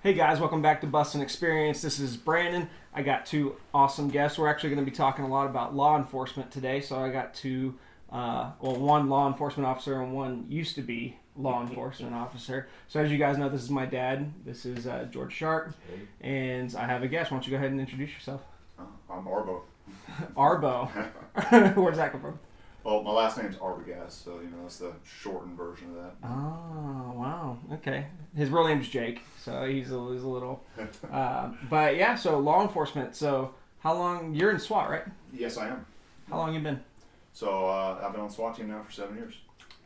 Hey guys, welcome back to Bustin Experience. This is Brandon. I got two awesome guests. We're actually going to be talking a lot about law enforcement today. So I got two, one law enforcement officer and one used to be law enforcement officer. So as you guys know, this is my dad. This is George Sharpe. Hey. And I have a guest. Why don't you go ahead and introduce yourself? I'm Arbo. Arbo. Where's that come from? Well, my last name's Arbo, so that's the shortened version of that. Oh, wow. Okay. His real name's Jake, so he's a little... but yeah, so law enforcement. So how long... You're in SWAT, right? Yes, I am. How long you been? So I've been on the SWAT team now for 7 years.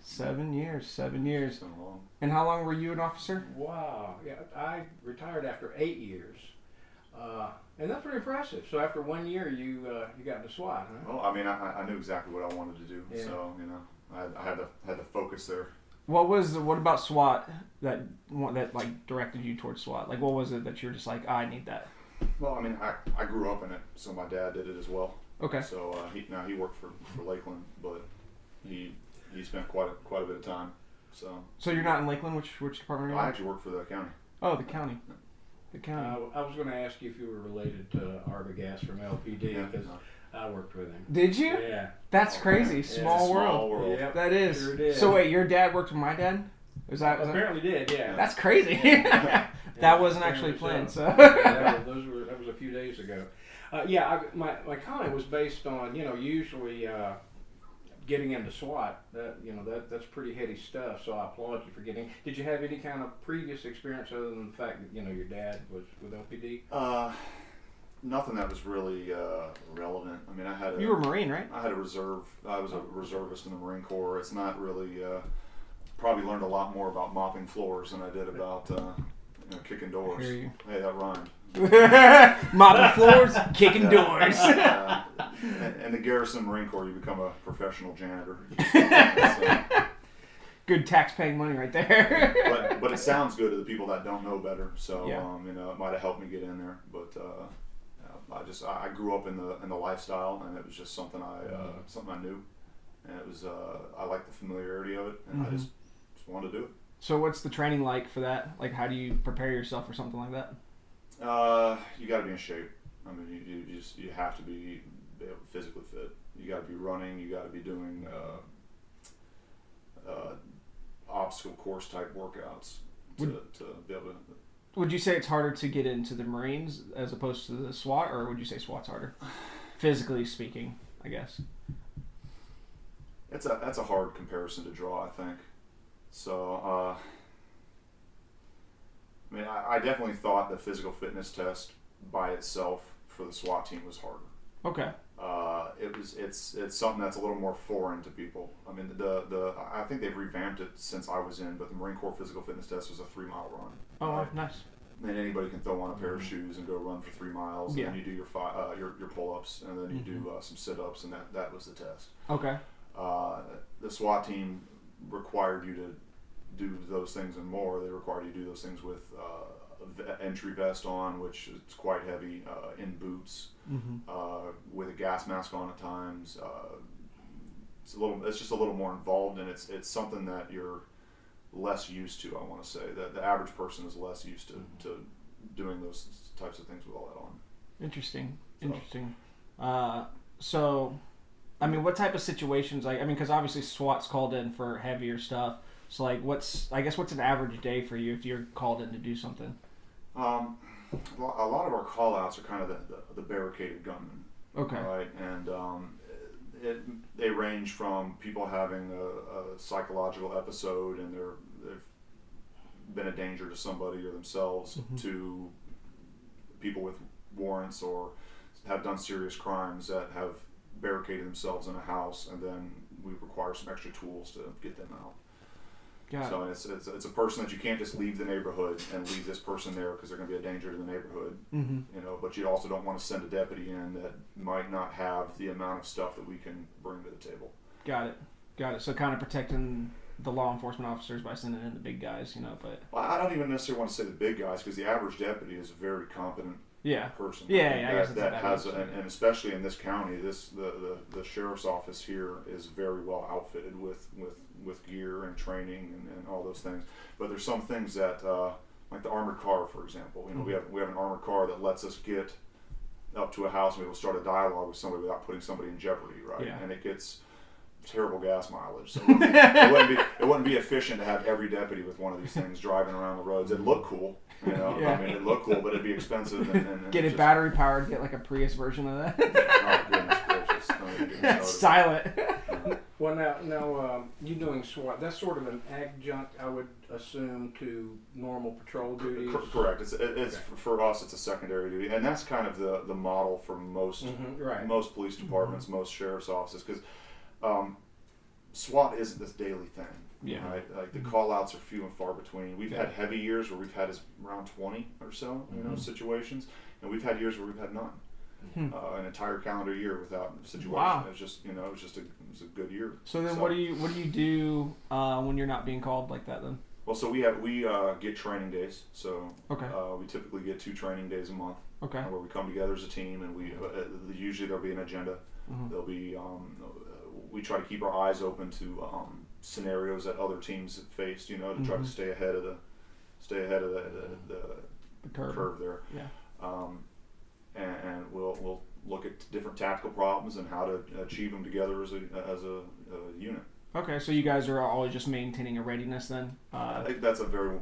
7 years. 7 years. It's been long. And how long were you an officer? Wow. Yeah, I retired after 8 years. And that's pretty impressive. So after 1 year, you got into SWAT, huh? Well, I mean, I knew exactly what I wanted to do, Yeah. so I had the focus there. What about SWAT that like directed you towards SWAT? Like, what was it that you were just like, I need that? Well, I mean, I grew up in it, so my dad did it as well. Okay. So he worked for Lakeland, but he spent quite a bit of time. So you're not in Lakeland? Which department are you I in? actually worked for the county. Oh, the county. The county. I was going to ask you if you were related to Arbo from LPD because I worked with him. Did you? Yeah. That's crazy. Yeah. Small world. Yep. That is. Sure did. So wait, your dad worked with my dad? Was that? Apparently did, yeah. That's crazy. That wasn't actually planned. So. That was a few days ago. My comment was based on usually getting into SWAT. That's pretty heady stuff. So I applaud you for getting. Did you have any kind of previous experience other than the fact that your dad was with LPD? Nothing that was really relevant. I mean, You were a Marine, right? I had a reserve. I was a reservist in the Marine Corps. It's not really. Probably learned a lot more about mopping floors than I did about kicking doors. I hear you. Hey, that rhymed. Mopping floors, kicking doors. In the Garrison Marine Corps, you become a professional janitor. Good tax-paying money right there. but it sounds good to the people that don't know better. So Yeah. it might have helped me get in there. But I grew up in the lifestyle, and it was just something I knew, and it was I liked the familiarity of it, and I just wanted to do it. So what's the training like for that? Like, how do you prepare yourself for something like that? You got to be in shape. I mean, you have to be physically fit. You got to be running. You got to be doing obstacle course type workouts to be able to. Would you say it's harder to get into the Marines as opposed to the SWAT, or would you say SWAT's harder, physically speaking? I guess. That's a hard comparison to draw, I think. So, I mean, I definitely thought the physical fitness test by itself for the SWAT team was harder. Okay. It's something that's a little more foreign to people. I mean, I think they've revamped it since I was in, but the Marine Corps physical fitness test was a 3-mile run. Oh, nice. And anybody can throw on a pair of shoes and go run for 3 miles. Yeah. And then you do your pull-ups, and then you do some sit-ups, and that was the test. Okay. The SWAT team required you to do those things and more. They required you to do those things with entry vest on, which is quite heavy, in boots, with a gas mask on at times. It's just a little more involved, and it's something that you're less used to. I want to say that the average person is less used to doing those types of things with all that on. Interesting. So, I mean, what type of situations? Because obviously SWAT's called in for heavier stuff. So, like, what's an average day for you if you're called in to do something? A lot of our call-outs are kind of the barricaded gunmen. Okay. Right, and they range from people having a psychological episode and they've been a danger to somebody or themselves, to people with warrants or have done serious crimes that have barricaded themselves in a house, and then we require some extra tools to get them out. So it's a person that you can't just leave the neighborhood and leave this person there because they're going to be a danger to the neighborhood. But you also don't want to send a deputy in that might not have the amount of stuff that we can bring to the table. Got it. So kind of protecting the law enforcement officers by sending in the big guys, But well, I don't even necessarily want to say the big guys, because the average deputy is a very competent person. I guess that has, and especially in this county, the sheriff's office here is very well outfitted with gear and training and all those things. But there's some things that like the armored car, for example. You know, we have an armored car that lets us get up to a house and we will start a dialogue with somebody without putting somebody in jeopardy, right? Yeah. And it gets terrible gas mileage, so it wouldn't be efficient to have every deputy with one of these things driving around the roads. It'd look cool, you know. Yeah. I mean, it'd look cool, but it'd be expensive. And Get it battery powered. Get like a Prius version of that. Oh goodness gracious! No, you get me started. Silent. Well, now you doing SWAT? That's sort of an adjunct, I would assume, to normal patrol duties. Correct. It's for us. It's a secondary duty, and that's kind of the model for most Right. most police departments, most sheriff's offices, because SWAT isn't this daily thing. Yeah. Right. Like the call outs are few and far between. We've had heavy years where we've had around 20 or so, you know, situations, and we've had years where we've had none. An entire calendar year without situation. Wow. It was just, you know, it was a good year. So then, what do you do when you're not being called like that? Then. Well, so we get training days. So Okay. we typically get 2 training days a month. Okay. Where we come together as a team, and we usually there'll be an agenda. There'll be we try to keep our eyes open to scenarios that other teams have faced. You know, to try to stay ahead of the curve there. Yeah. And we'll look at different tactical problems and how to achieve them together as a unit. Okay, so you guys are always just maintaining a readiness then? I think that's a very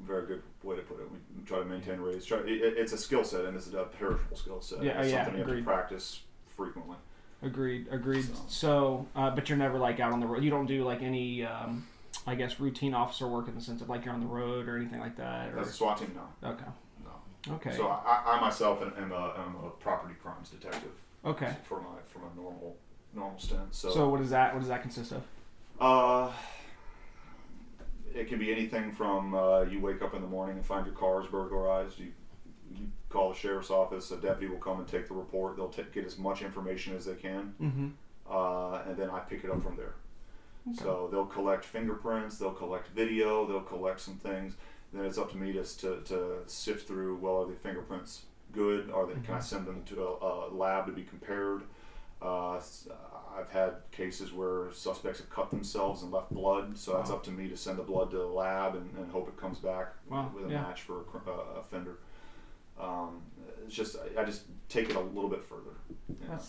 good way to put it. We try to maintain readiness. It's a skill set, and it's a perishable skill set. Yeah, it's yeah, something you have agreed. to practice frequently. Agreed. So, but you're never like out on the road. You don't do like any, I guess, routine officer work in the sense of like you're on the road or anything like that? Or... As a SWAT team, no. Okay. No. Okay. So I myself am a property crimes detective. Okay. From a normal stint. So what does that consist of? It can be anything from you wake up in the morning and find your car is burglarized. You call the sheriff's office. A deputy will come and take the report. They'll get as much information as they can, and then I pick it up from there. Okay. So they'll collect fingerprints. They'll collect video. They'll collect some things. Then it's up to me to sift through. Well, are the fingerprints good? Can I send them to a lab to be compared? I've had cases where suspects have cut themselves and left blood, so that's up to me to send the blood to the lab and hope it comes back with a match for a offender. It's just I just take it a little bit further.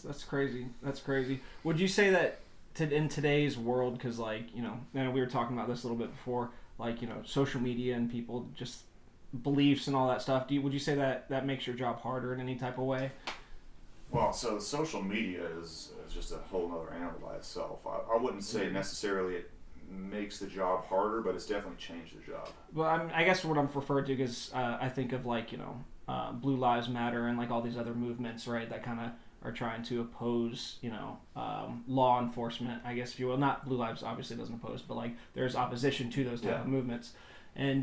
That's crazy. That's crazy. Would you say that in today's world, because like and we were talking about this a little bit before, like social media and people just beliefs and all that stuff. Would you say that makes your job harder in any type of way? Well, so social media is just a whole other animal by itself. I wouldn't say necessarily it makes the job harder, but it's definitely changed the job. Well, I guess what I'm referring to is I think of like Blue Lives Matter and like all these other movements, right? That kind of are trying to oppose law enforcement, I guess if you will. Not Blue Lives obviously doesn't oppose, but like there's opposition to those type of movements, and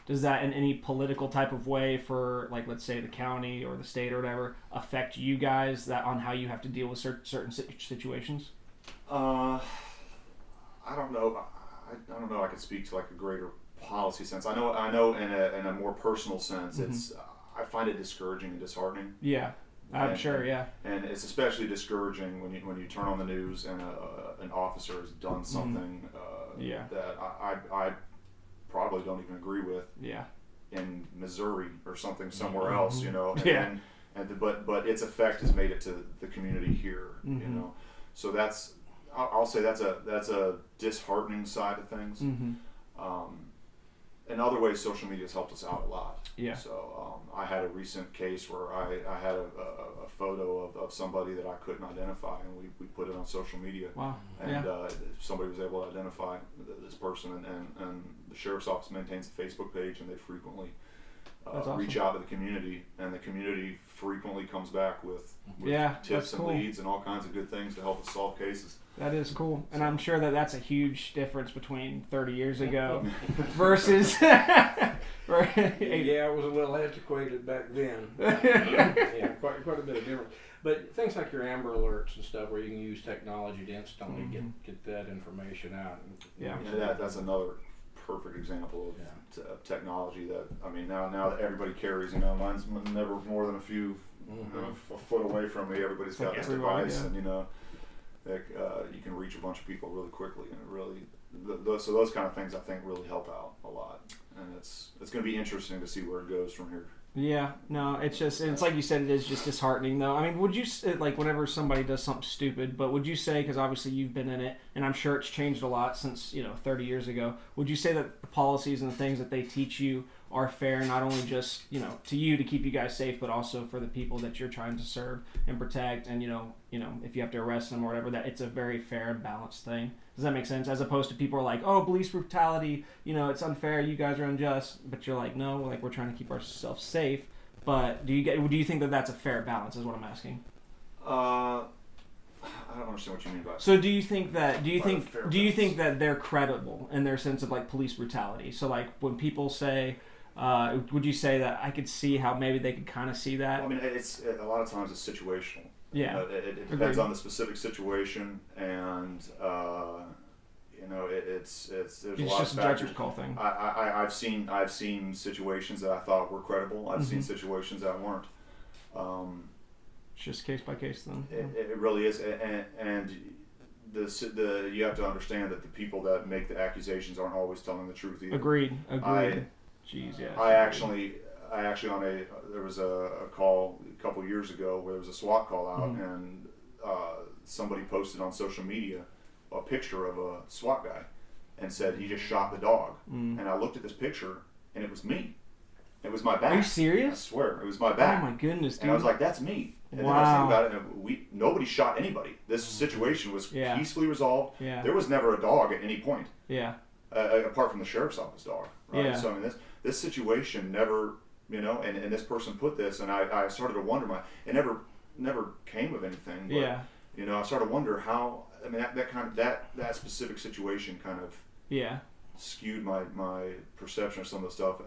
does that in any political type of way for, like, let's say the county or the state or whatever, affect you guys on how you have to deal with certain situations? I don't know. I don't know. I could speak to like a greater policy sense. I know. In a more personal sense, it's. I find it discouraging and disheartening. Yeah, I'm sure. Yeah. And it's especially discouraging when you turn on the news and an officer has done something that I probably don't even agree with. Yeah. In Missouri or something somewhere else, but its effect has made it to the community here, So I'll say that's a disheartening side of things. In other ways, social media has helped us out a lot. Yeah. So I had a recent case where I had a photo of somebody that I couldn't identify, and we put it on social media. Wow. And somebody was able to identify this person, and the sheriff's office maintains a Facebook page, and they frequently reach out to the community, and the community frequently comes back with tips and leads and all kinds of good things to help us solve cases. That is cool. And I'm sure that's a huge difference between 30 years ago versus... Yeah, it was a little antiquated back then. Quite a bit of difference. But things like your Amber Alerts and stuff where you can use technology to instantly get that information out. That's another perfect example of technology that, now that everybody carries, mine's never more than a few a foot away from me. Everybody's got this device, and you can reach a bunch of people really quickly, and it so those kind of things I think really help out a lot, and it's going to be interesting to see where it goes from here. Yeah, no, it's like you said, it is just disheartening though. I mean, would you, like, whenever somebody does something stupid, but would you say, because obviously you've been in it, and I'm sure it's changed a lot since, 30 years ago, would you say that the policies and the things that they teach you are fair, not only just, to you to keep you guys safe, but also for the people that you're trying to serve and protect, and, if you have to arrest them or whatever, that it's a very fair and balanced thing? Does that make sense? As opposed to people are like, oh, police brutality, it's unfair, you guys are unjust, but you're like, no, like, we're trying to keep ourselves safe. But do you think that that's a fair balance is what I'm asking? I don't understand what you mean by that. So do you think that they're credible in their sense of like police brutality? So like when people say, would you say that I could see how maybe they could kind of see that? Well, I mean, it's a lot of times it's situational. Yeah, it depends on the specific situation, and there's a lot just of a factors. judgment call thing. I've seen situations that I thought were credible. I've seen situations that weren't. It's just case by case then. It really is, and you have to understand that the people that make the accusations aren't always telling the truth either. Agreed. Jeez, yeah. I actually there was a call a couple years ago where there was a SWAT call out, and somebody posted on social media a picture of a SWAT guy and said he just shot the dog. And I looked at this picture and it was me. It was my back. Are you serious? I swear, it was my back. Oh my goodness, dude. And I was like, that's me. And then I was thinking about it, and nobody shot anybody. This situation was peacefully resolved. Yeah. There was never a dog at any point. Yeah. Apart from the sheriff's office dog. Right? Yeah. So I mean, this situation never, and this person put this, and I started to wonder, it never came of anything. But, yeah. I started to wonder how. I mean, that specific situation kind of skewed my perception of some of the stuff.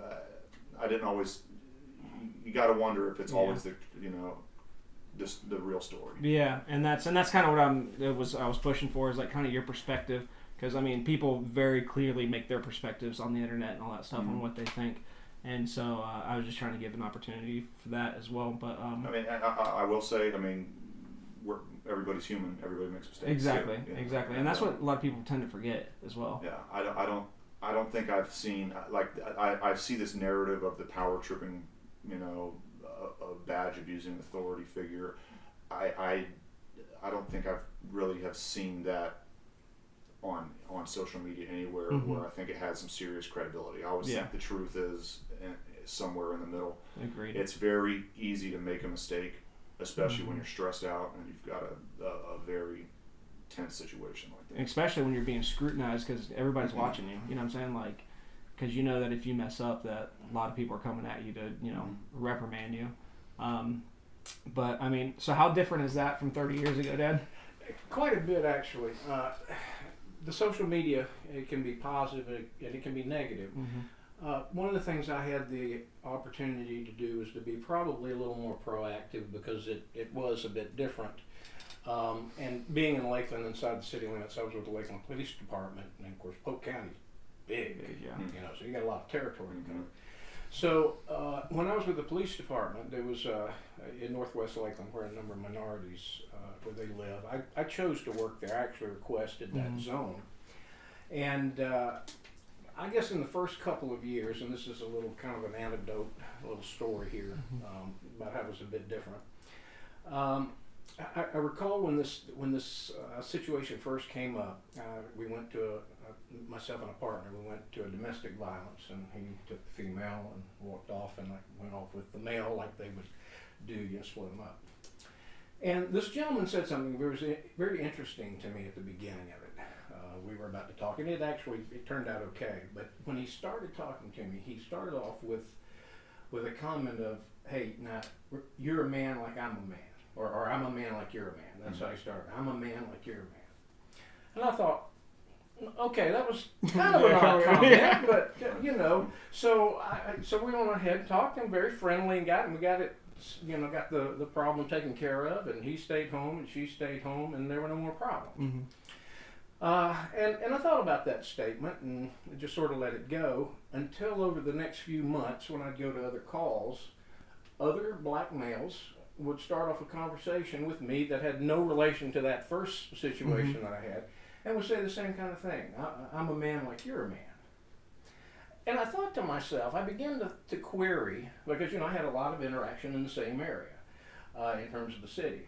I didn't always. You got to wonder if it's always the just the real story. Yeah, and that's kind of what I was pushing for, is like kind of your perspective, because I mean people very clearly make their perspectives on the internet and all that stuff on what they think, and so I was just trying to give an opportunity for that as well. But I mean, I will say, I mean, everybody's human. Everybody makes mistakes. Exactly, exactly, and that's what a lot of people tend to forget as well. Yeah, I don't think I've seen, like, I see this narrative of the power tripping, a badge abusing authority figure. I don't think I've really have seen that on social media anywhere where I think it has some serious credibility. I always think the truth is somewhere in the middle. Agreed. It's very easy to make a mistake, especially when you're stressed out and you've got a very tense situation like that. Especially when you're being scrutinized because everybody's watching you. You know what I'm saying? Like, because you know that if you mess up, that a lot of people are coming at you to, reprimand you. But I mean, so how different is that from 30 years ago, Dad? Quite a bit, actually. The social media, it can be positive and it can be negative. One of the things I had the opportunity to do was to be probably a little more proactive because it was a bit different. And being in Lakeland, inside the city limits, I was with the Lakeland Police Department, and of course Polk County's big, so you got a lot of territory to cover. So when I was with the police department, there was in Northwest Lakeland, where a number of minorities where they live. I chose to work there. I actually requested that zone, and I guess in the first couple of years, and this is a little kind of an anecdote, a little story here about how it was a bit different. I recall when this situation first came up, we went to myself and a partner. We went to a domestic violence, and he took the female and walked off, and I went off with the male like they would do, split them up. And this gentleman said something very, very interesting to me at the beginning of it. We were about to talk, and it turned out okay. But when he started talking to me, he started off with a comment of, "Hey, now you're a man like I'm a man." Or I'm a man like you're a man. That's how he started. I'm a man like you're a man. And I thought, okay, that was kind of an odd comment, but so we went ahead and talked and very friendly and got it, got the problem taken care of, and he stayed home and she stayed home, and there were no more problems. And I thought about that statement and just sort of let it go until over the next few months when I'd go to other calls, other black males would start off a conversation with me that had no relation to that first situation that I had, and would say the same kind of thing. I'm a man like you're a man. And I thought to myself, I began to query, because, I had a lot of interaction in the same area in terms of the city.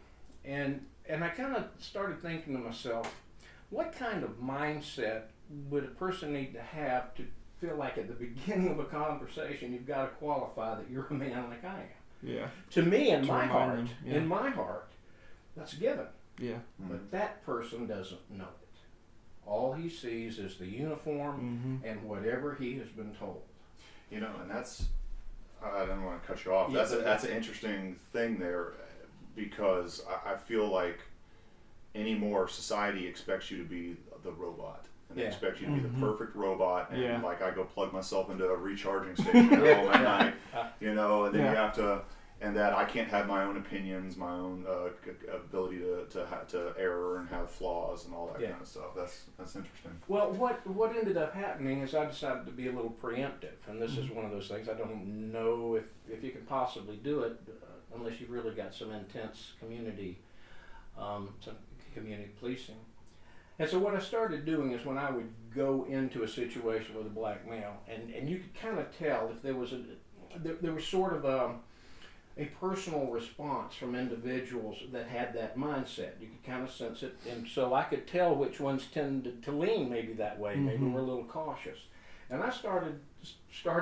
And I kind of started thinking to myself, what kind of mindset would a person need to have to feel like at the beginning of a conversation you've got to qualify that you're a man like I am? Yeah. To me, in To my remind heart, them, that's a given. Yeah. But that person doesn't know it. All he sees is the uniform and whatever he has been told. And that's, I don't want to cut you off. Yeah, That's an interesting thing there, because I feel like anymore society expects you to be the robot. And they expect you to be the perfect robot. And like I go plug myself into a recharging station at home at night, and then you have to, and that I can't have my own opinions, my own ability to error and have flaws and all that kind of stuff. That's interesting. Well, what ended up happening is I decided to be a little preemptive, and this is one of those things I don't know if you can possibly do it unless you've really got some intense community policing. And so what I started doing is when I would go into a situation with a black male, and you could kind of tell if there was there was sort of a personal response from individuals that had that mindset. You could kind of sense it, and so I could tell which ones tended to lean maybe that way, maybe were a little cautious. And I started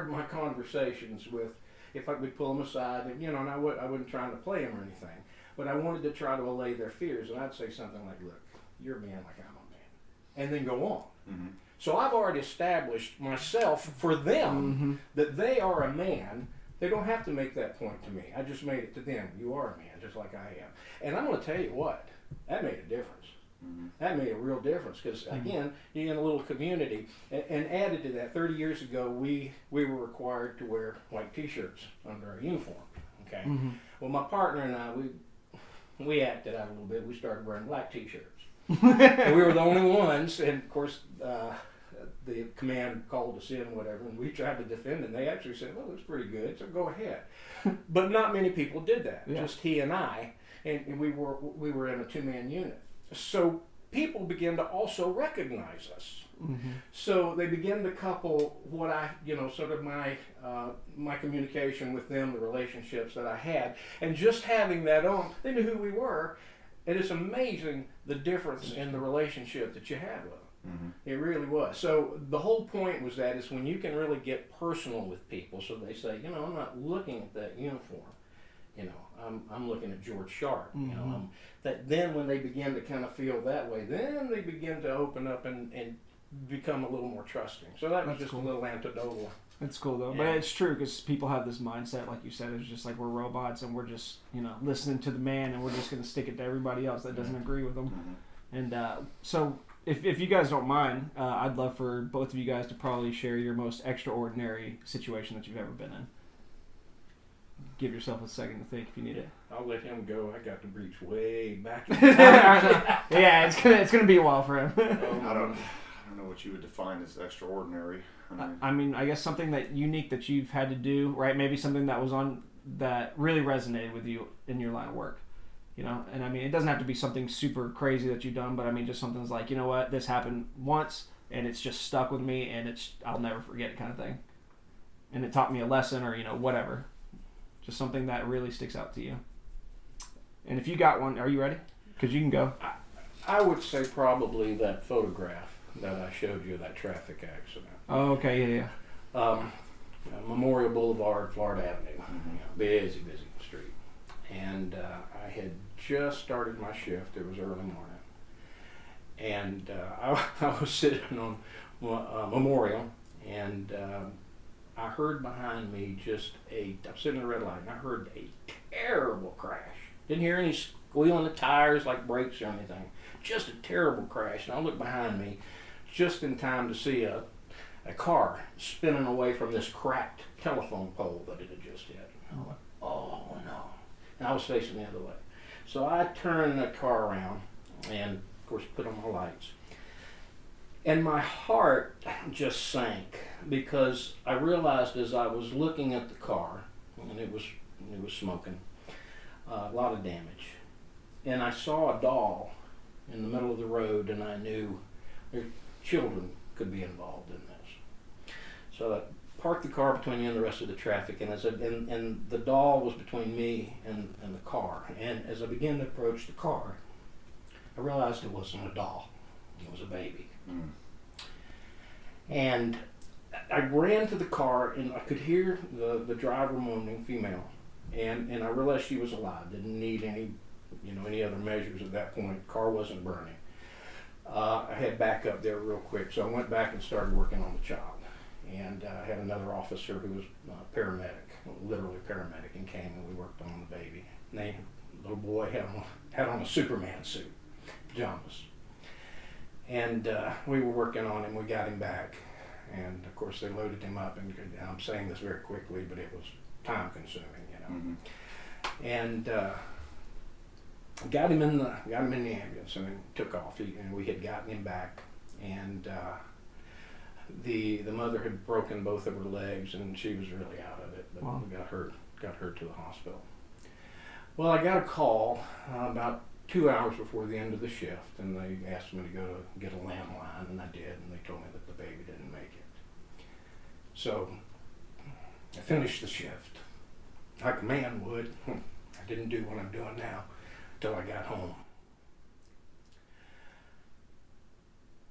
my conversations with, if I would pull them aside, and and I wasn't trying to play them or anything, but I wanted to try to allay their fears, and I'd say something like, "Look, you're a man like I'm a man," and then go on. So I've already established myself for them that they are a man. They don't have to make that point to me. I just made it to them. You are a man, just like I am. And I'm going to tell you what, that made a difference. That made a real difference, because again, you're in a little community, and added to that, 30 years ago, we were required to wear white T-shirts under our uniform. Okay. Well, my partner and I, we acted out a little bit. We started wearing black T-shirts. And we were the only ones, and of course, the command called us in, whatever, and we tried to defend it. And they actually said, "Well, it's pretty good, so go ahead." But not many people did that. Just he and I, and we were in a 2-man unit. So people began to also recognize us. So they began to couple what I, sort of my communication with them, the relationships that I had, and just having that on, they knew who we were. And it's amazing the difference in the relationship that you had with them. It really was. So the whole point was that is when you can really get personal with people, so they say, I'm not looking at that uniform. I'm looking at George Sharpe. That then when they begin to kind of feel that way, then they begin to open up and become a little more trusting. So that was just a little anecdotal. It's cool though, but it's true, because people have this mindset, like you said, it's just like we're robots and we're just listening to the man, and we're just going to stick it to everybody else that doesn't agree with them. And so if you guys don't mind, I'd love for both of you guys to probably share your most extraordinary situation that you've ever been in. Give yourself a second to think if you need it. I'll let him go. I got to reach way back. Yeah, it's gonna be a while for him. I don't know what you would define as extraordinary. I mean, I guess something that unique that you've had to do, right? Maybe something that was that really resonated with you in your line of work, And I mean, it doesn't have to be something super crazy that you've done, but I mean, just something's like, you know what, this happened once, and it's just stuck with me, and I'll never forget it, kind of thing. And it taught me a lesson, or whatever. Just something that really sticks out to you. And if you got one, are you ready? Because you can go. I would say probably that photograph that I showed you, that traffic accident. Oh, okay, yeah. Memorial Boulevard, Florida Avenue. Busy street. And I had just started my shift. It was early morning. And I was sitting on Memorial, and I heard behind me I'm sitting in a red light, and I heard a terrible crash. Didn't hear any squealing of tires like brakes or anything. Just a terrible crash. And I looked behind me just in time to see a car spinning away from this cracked telephone pole that it had just hit. And I went, "Oh no." And I was facing the other way. So I turned the car around and, of course, put on my lights. And my heart just sank, because I realized as I was looking at the car, and it was smoking, a lot of damage. And I saw a doll in the middle of the road, and I knew children could be involved in this. So I parked the car between me and the rest of the traffic, and and the doll was between me and the car. And as I began to approach the car, I realized it wasn't a doll; it was a baby. Mm. And I ran to the car, and I could hear the driver moaning, female, and I realized she was alive. Didn't need any other measures at that point. Car wasn't burning. I had back up there real quick, so I went back and started working on the child. And I had another officer who was paramedic, literally paramedic, and came and we worked on the baby. And the little boy had on a Superman suit, pajamas. And we were working on him. We got him back, and of course they loaded him up. And I'm saying this very quickly, but it was time consuming, Mm-hmm. And got him in the ambulance, and then took off. And we had gotten him back, and the mother had broken both of her legs, and she was really out of it. But wow. We got her to the hospital. Well, I got a call about 2 hours before the end of the shift, and they asked me to go to get a landline, and I did, and they told me that the baby didn't make it. So I finished the shift like a man would. I didn't do what I'm doing now till I got home.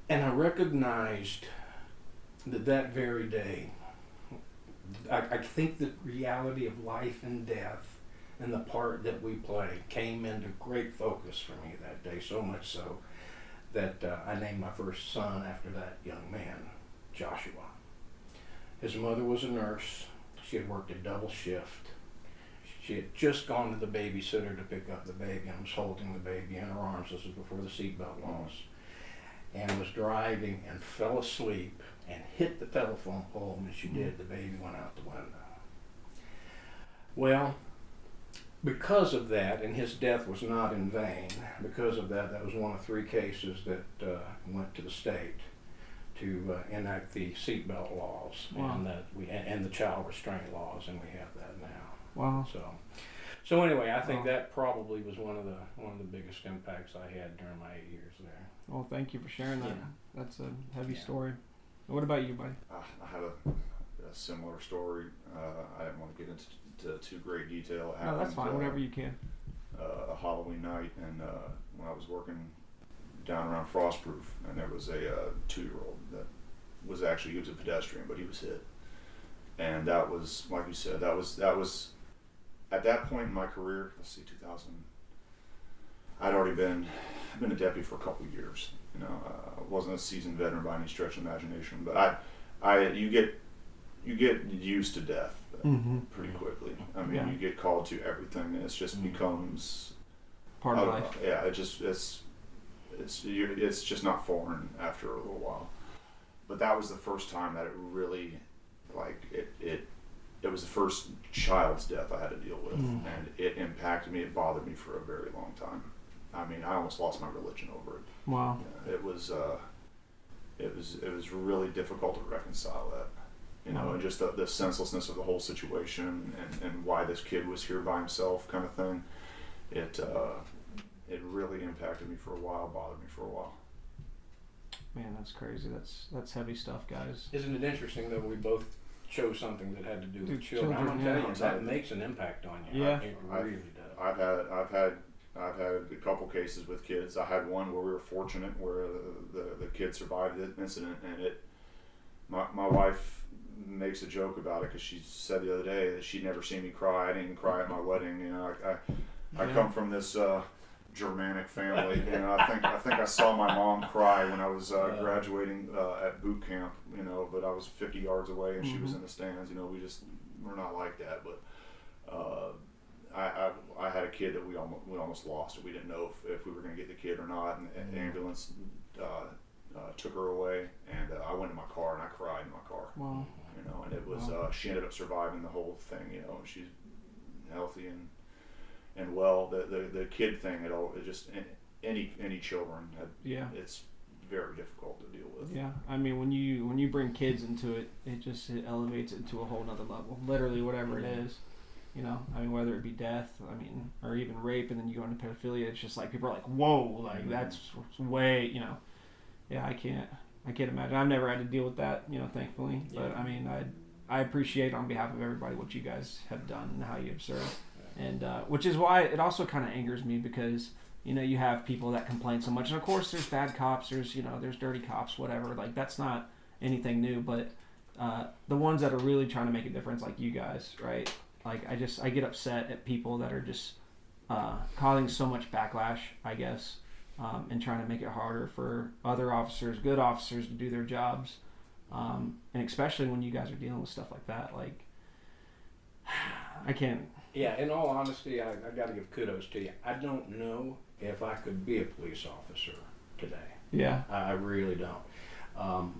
And I recognized that very day, I think the reality of life and death and the part that we play came into great focus for me that day, so much so that I named my first son after that young man, Joshua. His mother was a nurse. She had worked a double shift. She had just gone to the babysitter to pick up the baby, and was holding the baby in her arms. This was before the seatbelt laws. And was driving and fell asleep and hit the telephone pole, and as she did, the baby went out the window. Well, because of that, and his death was not in vain, because of that, that was one of 3 cases that went to the state to enact the seatbelt laws. Wow. And the child restraint laws, and we have that now. Wow. So anyway, I think that probably was one of the biggest impacts I had during my 8 years there. Well, thank you for sharing that. Yeah. That's a heavy story. What about you, buddy? I have a similar story. I didn't want to get into too great detail. No, that's fine. Whatever you can. A Halloween night, and when I was working down around Frostproof, and there was a 2-year-old that was he was a pedestrian, but he was hit. And that was, like you said, that was at that point in my career. Let's see, 2000. I'd already been a deputy for a couple of years. I wasn't a seasoned veteran by any stretch of imagination, but you get used to death pretty quickly. I mean, you get called to everything, and it just becomes part of life. Yeah, it's just not foreign after a little while. But that was the first time that it really, it was the first child's death I had to deal with, and it impacted me. It bothered me for a very long time. I mean, I almost lost my religion over it. Wow. It was really difficult to reconcile that, and just the senselessness of the whole situation, and why this kid was here by himself, kind of thing. It really impacted me for a while, bothered me for a while. Man, that's crazy. That's heavy stuff, guys. Isn't it interesting that we both chose something that had to do with children? I'm gonna tell you, that makes an impact on you. Yeah. It really does. I've had a couple cases with kids. I had one where we were fortunate, where the kid survived the incident, and my wife makes a joke about it, because she said the other day that she'd never seen me cry. I didn't even cry at my wedding. I come from this Germanic family. I think I saw my mom cry when I was graduating at boot camp. But I was 50 yards away, and she was in the stands. We're not like that. But I had a kid that we almost lost. We didn't know if we were going to get the kid or not, and the ambulance took her away, and I went in my car and I cried in my car. Wow. And it was she ended up surviving the whole thing. She's healthy and well. The kid thing, it just any children it's very difficult to deal with. Yeah, I mean, when you bring kids into it, it elevates it to a whole nother level. Literally, whatever it is. I mean, whether it be death, or even rape, and then you go into pedophilia, it's just like people are like, whoa, like that's way, Yeah, I can't imagine. I've never had to deal with that, thankfully. Yeah. But I mean, I appreciate on behalf of everybody what you guys have done and how you have served, and which is why it also kind of angers me because you have people that complain so much, and of course there's bad cops, there's dirty cops, whatever. Like that's not anything new, but the ones that are really trying to make a difference, like you guys, right? Like I get upset at people that are just causing so much backlash, I guess. And trying to make it harder for other officers, good officers, to do their jobs. And especially when you guys are dealing with stuff like that. Like, I can't. Yeah, in all honesty, I got to give kudos to you. I don't know if I could be a police officer today. Yeah. I really don't.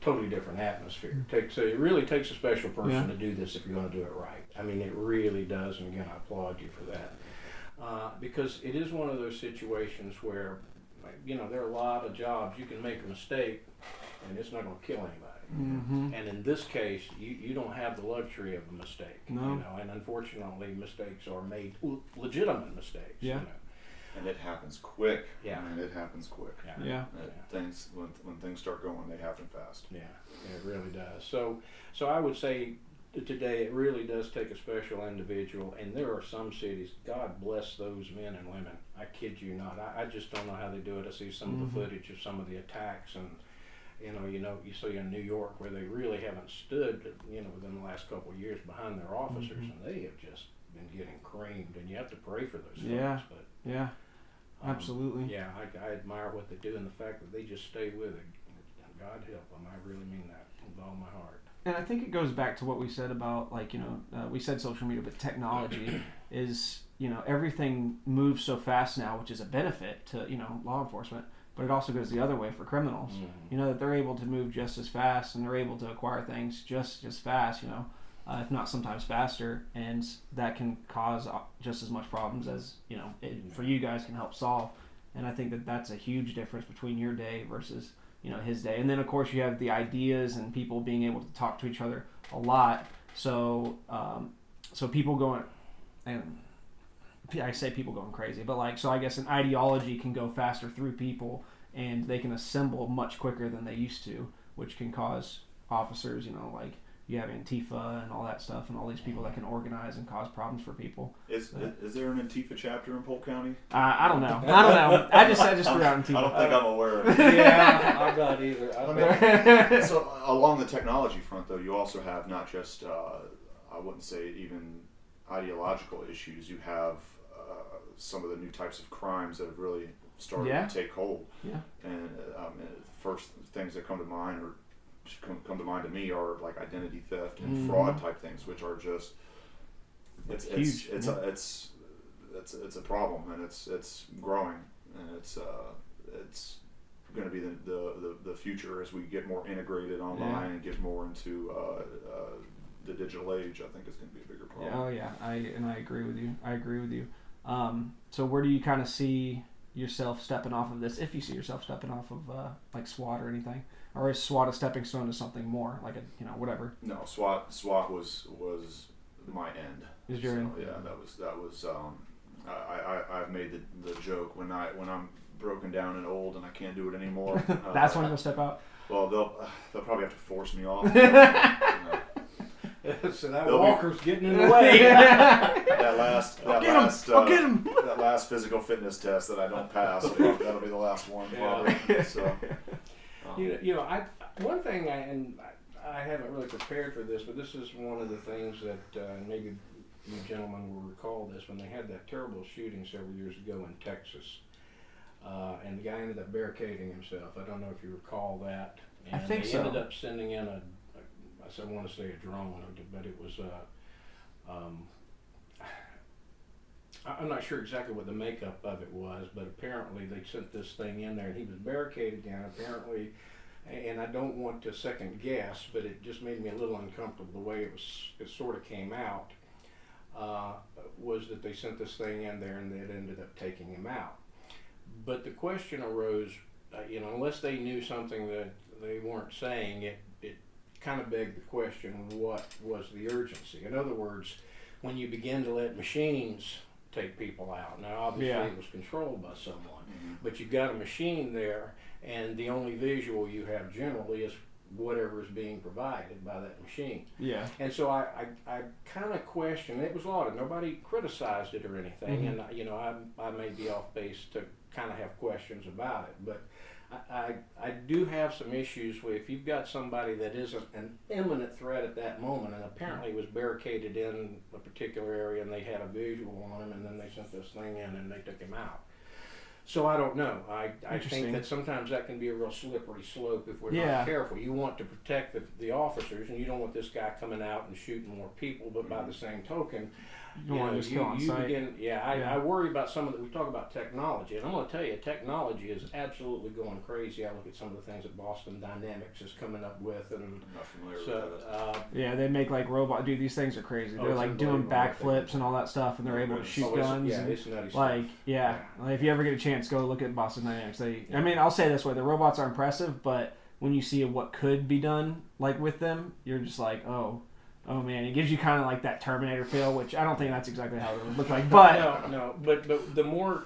Totally different atmosphere. It really takes a special person to do this if you're going to do it right. I mean, it really does, and again, I applaud you for that. Because it is one of those situations where, there are a lot of jobs you can make a mistake and it's not going to kill anybody. Mm-hmm. And in this case, you don't have the luxury of a mistake. No. And unfortunately, mistakes are made, legitimate mistakes. Yeah. And it happens quick. Yeah. I mean, it happens quick. Yeah. Things when things start going, they happen fast. Yeah, it really does. So I would say today it really does take a special individual, and there are some cities, God bless those men and women. I kid you not. I just don't know how they do it. I see some of the footage of some of the attacks, and you see in New York where they really haven't stood, within the last couple of years behind their officers, and they have just been getting creamed, and you have to pray for those folks. But yeah, absolutely. Yeah, I admire what they do and the fact that they just stay with it. God help them. I really mean that with all my heart. And I think it goes back to what we said about, we said social media, but technology is, everything moves so fast now, which is a benefit to, law enforcement, but it also goes the other way for criminals. Mm-hmm. That they're able to move just as fast and they're able to acquire things just as fast, if not sometimes faster, and that can cause just as much problems as, for you guys can help solve. And I think that that's a huge difference between your day versus his day. And then of course you have the ideas and people being able to talk to each other a lot. So people going, and I say people going crazy, but so I guess an ideology can go faster through people and they can assemble much quicker than they used to, which can cause officers, you have Antifa and all that stuff and all these people that can organize and cause problems for people. Is there an Antifa chapter in Polk County? I don't know. I just threw out Antifa. I don't think I'm aware of it. Yeah, I'm not either. So along the technology front, though, you also have not just, I wouldn't say even ideological issues. You have some of the new types of crimes that have really started to take hold. Yeah. And first things that come to mind to me are like identity theft and fraud type things, which are just it's a problem, and it's growing, and it's going to be the future as we get more integrated online and get more into the digital age. I think it's going to be a bigger problem. Oh yeah, I agree with you. So where do you kind of see yourself stepping off of this, if you see yourself stepping off of SWAT or anything? Or is SWAT a stepping stone to something more, whatever? No, SWAT was my end. Is your end? Yeah, that was. I've made the joke when I'm broken down and old and I can't do it anymore. That's when you'll step out. Well, they'll probably have to force me off. So that walker's getting in the way. I'll get him. That last physical fitness test that I don't pass, that'll be the last one. Probably. Yeah. So. One thing, I haven't really prepared for this, but this is one of the things that maybe you gentlemen will recall this, when they had that terrible shooting several years ago in Texas, and the guy ended up barricading himself. I don't know if you recall that. And I think so. They ended up sending in I want to say a drone, but it was I'm not sure exactly what the makeup of it was, but apparently they sent this thing in there and he was barricaded down apparently, and I don't want to second guess, but it just made me a little uncomfortable the way it sort of came out, was that they sent this thing in there and it ended up taking him out. But the question arose, unless they knew something that they weren't saying, it kind of begged the question, what was the urgency? In other words, when you begin to let machines take people out. Now, obviously, Yeah. it was controlled by someone, but you've got a machine there, and the only visual you have generally is whatever is being provided by that machine. Yeah. And so I kind of questioned. It was lauded. Nobody criticized it or anything, and I may be off base to kind of have questions about it, but I do have some issues with if you've got somebody that isn't an imminent threat at that moment, and apparently was barricaded in a particular area, and they had a visual on him, and then they sent this thing in and they took him out. So I don't know. I think that sometimes that can be a real slippery slope if we're not careful. You want to protect the officers, and you don't want this guy coming out and shooting more people. But by the same token, You want to just kill on sight. I worry about some of the. We talk about technology, and I'm going to tell you, technology is absolutely going crazy. I look at some of the things that Boston Dynamics is coming up with, and I'm not familiar with that. Yeah, they make like robot. Dude, these things are crazy. They're like doing backflips and all that stuff, and they're able to shoot guns. Yeah, it's nutty like stuff. Like, if you ever get a chance, go look at Boston Dynamics. I mean, I'll say it this way: the robots are impressive, but when you see what could be done, like with them, you're just like, oh man, it gives you kind of like that Terminator feel, which I don't think that's exactly how it would look like. But but the more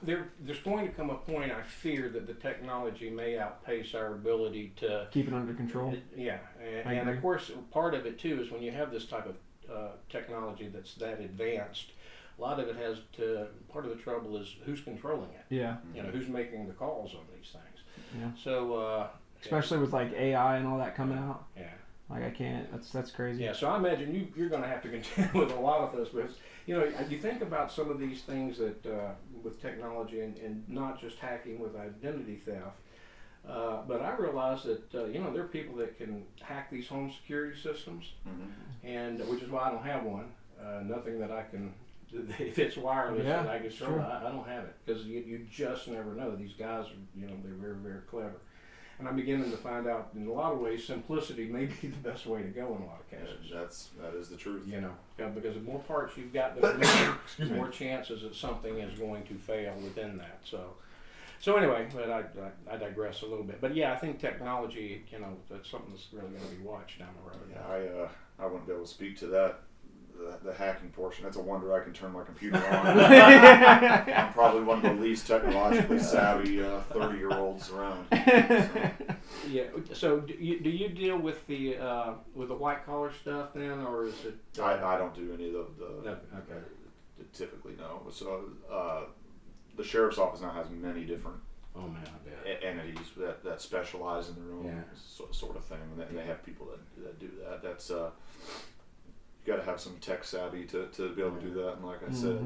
there's going to come a point, I fear, that the technology may outpace our ability to keep it under control. Yeah, and of course, part of it too is when you have this type of technology that's that advanced. A lot of it has to. Part of the trouble is who's controlling it. Yeah. Who's making the calls on these things. Yeah. So. Especially with like AI and all that coming out. Yeah. Like I can't. That's crazy. Yeah, so I imagine you're going to have to contend with a lot of this, but you think about some of these things that with technology and not just hacking with identity theft, but I realize that there are people that can hack these home security systems, and which is why I don't have one. Nothing that I can. If it's wireless, that I can control. I don't have it because you just never know. These guys are they're very, very clever. And I'm beginning to find out, in a lot of ways, simplicity may be the best way to go in a lot of cases. That is the truth. Because the more parts you've got that are missing, the more chances that something is going to fail within that. So anyway, but I digress a little bit. But yeah, I think technology, that's something that's really going to be watched down the road. Yeah, I wouldn't be able to speak to that. The hacking portion, that's a wonder I can turn my computer on. I'm probably one of the least technologically savvy 30-year-olds around. So. Yeah. So do you deal with the white collar stuff then, or is it? I don't do any of the okay. Typically, no. So the sheriff's office now has many different entities that specialize in their own sort of thing, and they have people that do that. That's you got to have some tech savvy to be able to do that, and like I said,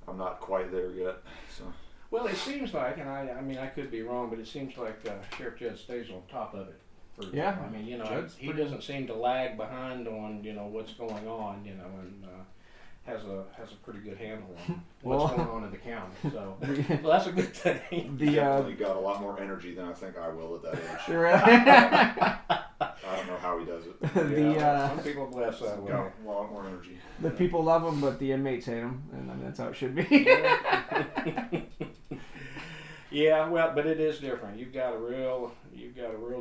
I'm not quite there yet. So. Well, it seems like, and I mean, I could be wrong, but it seems like Sheriff Judd stays on top of it. I mean, he doesn't seem to lag behind on what's going on, and has a pretty good handle on what's going on in the county. So well, that's a good thing. Definitely got a lot more energy than I think I will at that age. I don't know how he does it. Some people bless that way. Got a lot more energy. The people love him, but the inmates hate him, and I mean, that's how it should be. Yeah, well, but it is different. You've got a real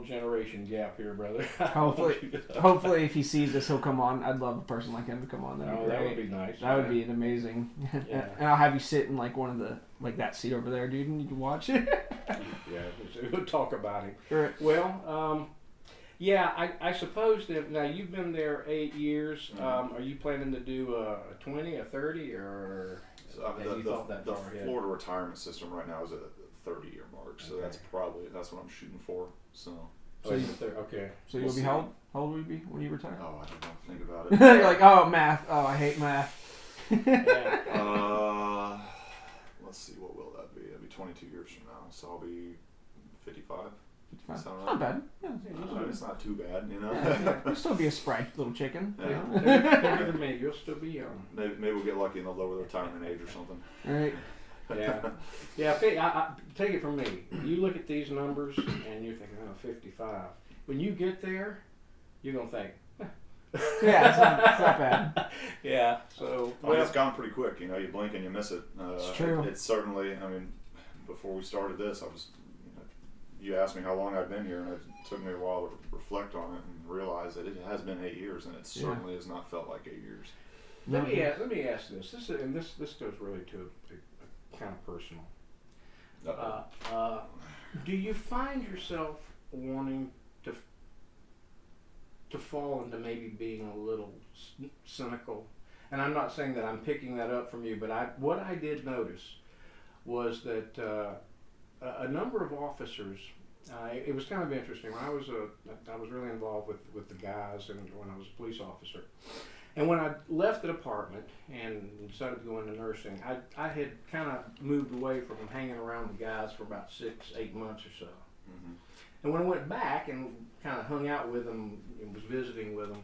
generation gap here, brother. Hopefully, if he sees this, he'll come on. I'd love a person like him to come on. That would be nice. That would be an amazing. Yeah. And I'll have you sit in like one of the that seat over there, dude, and you can watch it. Yeah, we'll talk about him. Right. Well, I suppose that now you've been there 8 years. Are you planning to do a 20, a 30, or the Florida retirement system right now is at the 30-year mark, so that's what I'm shooting for. So okay. So you'll be how old will you be when you retire? Oh, I don't know. Think about it. You're like, oh, math. Oh, I hate math. Let's see. What will that be? It'll be 22 years from now, so I'll be 55. Not bad. Yeah, it's not too bad, You'll still be a spry little chicken. Yeah. You'll still be young. Maybe we'll get lucky and they'll lower the retirement age or something. Right. Yeah. I take it from me. You look at these numbers and you're thinking, 55. When you get there, you're gonna think. Yeah, it's not bad. Yeah. So it's gone pretty quick. You blink and you miss it. It's true. It's certainly. I mean, before we started this, you asked me how long I've been here, and it took me a while to reflect on it and realize that it has been 8 years, and it certainly has not felt like 8 years. Let me ask this. This goes really to a kind of personal. Do you find yourself wanting to fall into maybe being a little cynical? And I'm not saying that I'm picking that up from you, but what I did notice was that a number of officers. It was kind of interesting. When I was really involved with the guys, and when I was a police officer. And when I left the department and decided to go into nursing, I had kind of moved away from hanging around the guys for about 6-8 months or so. Mm-hmm. And when I went back and kind of hung out with them and was visiting with them,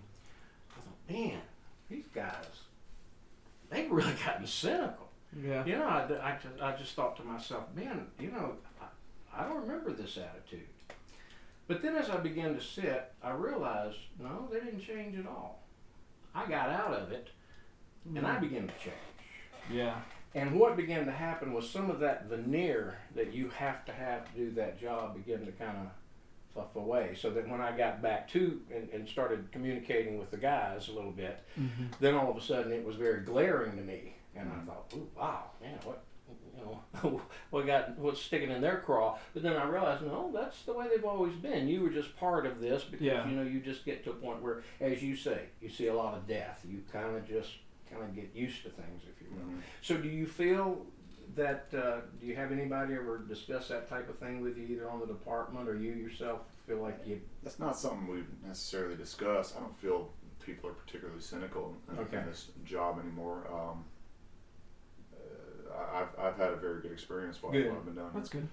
I thought, man, these guys, they've really gotten cynical. Yeah. You know, I just thought to myself, man, you know, I don't remember this attitude. But then as I began to sit, I realized, no, they didn't change at all. I got out of it, and I began to change. Yeah. And what began to happen was some of that veneer that you have to do that job began to kind of fluff away. So that when I got back to and started communicating with the guys a little bit, then all of a sudden it was very glaring to me. And I thought, ooh, wow, man, what's sticking in their craw? But then I realized, no, that's the way they've always been. You were just part of this because you just get to a point where, as you say, you see a lot of death. You kind of get used to things, if you will. So do you feel that? Do you have anybody ever discuss that type of thing with you, either on the department or you yourself feel like you? That's not something we necessarily discuss. I don't feel people are particularly cynical in this job anymore. I've had a very good experience while I've been down here. That's good.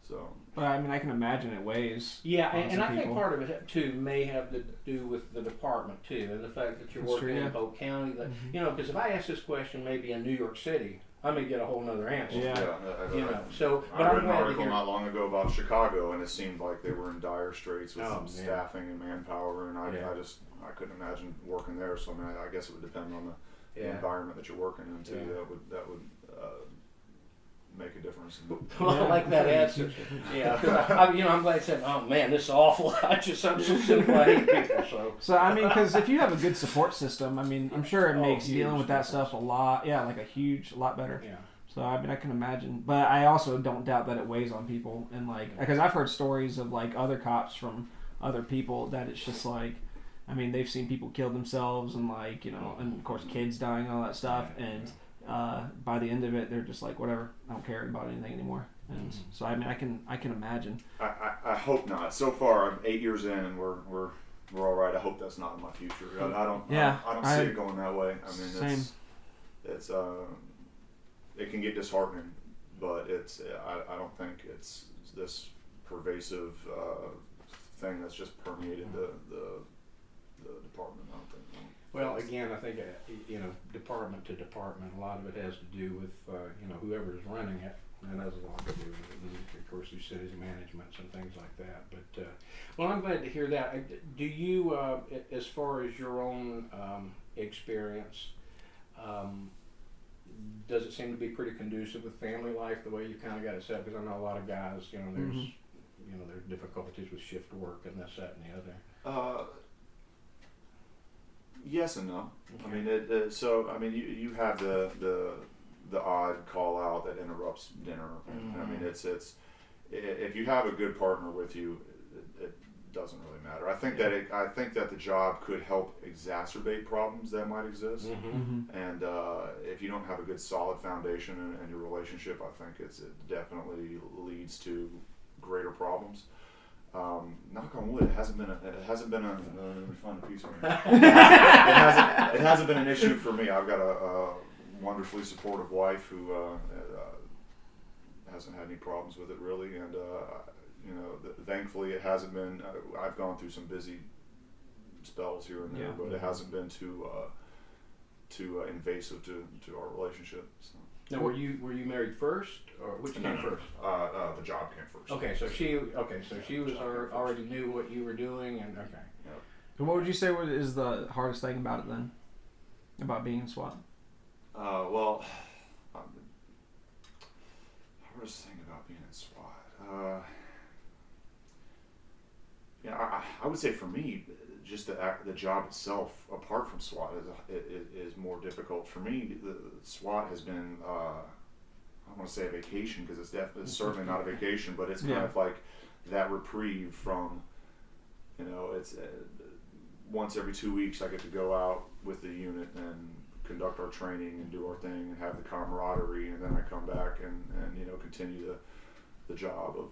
So, but I mean, I can imagine it weighs. Yeah, and I think part of it too may have to do with the department too, and the fact that you're working in Polk County. That you know, because if I ask this question maybe in New York City, I may get a whole nother answer. I read an article not long ago about Chicago, and it seemed like they were in dire straits with some staffing and manpower, and I couldn't imagine working there. So I mean, I guess it would depend on the environment that you're working in too. That would make a difference. Well, I like that answer. Yeah, because I'm glad you said, "Oh man, this is awful." I'm so cynical. I hate people. So I mean, because if you have a good support system, I mean, I'm sure it makes dealing with that stuff a lot lot better. Yeah. So I mean, I can imagine, but I also don't doubt that it weighs on people, and because I've heard stories of other cops from other people that it's just I mean, they've seen people kill themselves and and of course kids dying and all that stuff, and by the end of it, they're just whatever, I don't care about anything anymore. And so I mean, I can imagine. I hope not. So far, I'm 8 years in, and we're all right. I hope that's not in my future. I don't see it going that way. I mean, it's it can get disheartening, but I don't think it's this pervasive thing that's just permeated the department. I don't think. Well, again, I think department to department, a lot of it has to do with whoever is running it, and that has a lot to do with it. And of course, through cities managements and things like that. But well, I'm glad to hear that. Do you, as far as your own experience, does it seem to be pretty conducive with family life the way you kind of got it set? Because I know a lot of guys, there's there's difficulties with shift work and this, that, and the other. Yes and no. Okay. I mean, you have the odd call out that interrupts dinner. I mean, it's if you have a good partner with you, it doesn't really matter. I think that the job could help exacerbate problems that might exist. And if you don't have a good solid foundation in your relationship, I think it definitely leads to greater problems. Knock on wood, it hasn't been let me find a piece of it. It hasn't been an issue for me. I've got a wonderfully supportive wife who hasn't had any problems with it really, and thankfully it hasn't been. I've gone through some busy spells here and there, but it hasn't been too invasive to our relationship. So. Now, were you married first, or which came first? The job came first. Okay, so she was already knew what you were doing, and okay. Yep. And what would you say is the hardest thing about it then? About being in SWAT? Well, hardest thing about being in SWAT. I would say for me, just the job itself, apart from SWAT, is more difficult for me. The SWAT has been, I don't want to say a vacation, because it's certainly not a vacation, but it's kind of like that reprieve from, it's once every 2 weeks I get to go out with the unit and conduct our training and do our thing and have the camaraderie, and then I come back and continue the job of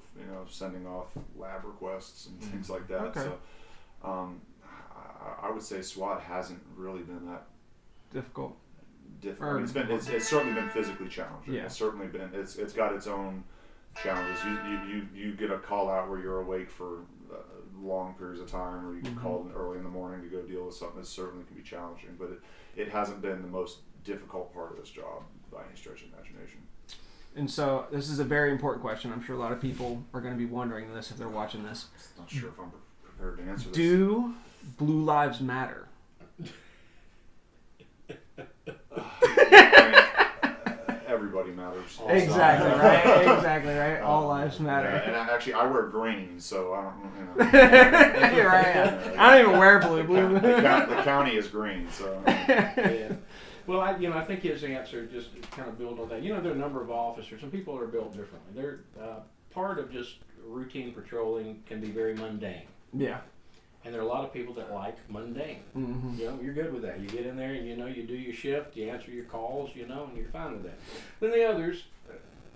sending off lab requests and things like that. Okay. So I would say SWAT hasn't really been that difficult. I mean, it's certainly been physically challenging. Yeah. It's certainly been it's got its own challenges. You get a call out where you're awake for long periods of time, or you get called early in the morning to go deal with something that certainly can be challenging. But it hasn't been the most difficult part of this job by any stretch of imagination. And so this is a very important question. I'm sure a lot of people are going to be wondering this if they're watching this. Not sure if I'm prepared to answer this. Do blue lives matter? Everybody matters. Exactly right. Exactly right. All lives matter. And I wear green, so I don't. You're right. I don't even wear blue. The county is green, so. Yeah. Well, I think his answer just kind of build on that. There are a number of officers, and people are built differently. They're part of just routine patrolling can be very mundane. Yeah. And there are a lot of people that like mundane. Mm-hmm. You're good with that. You get in there and you do your shift, you answer your calls, and you're fine with that. Then the others,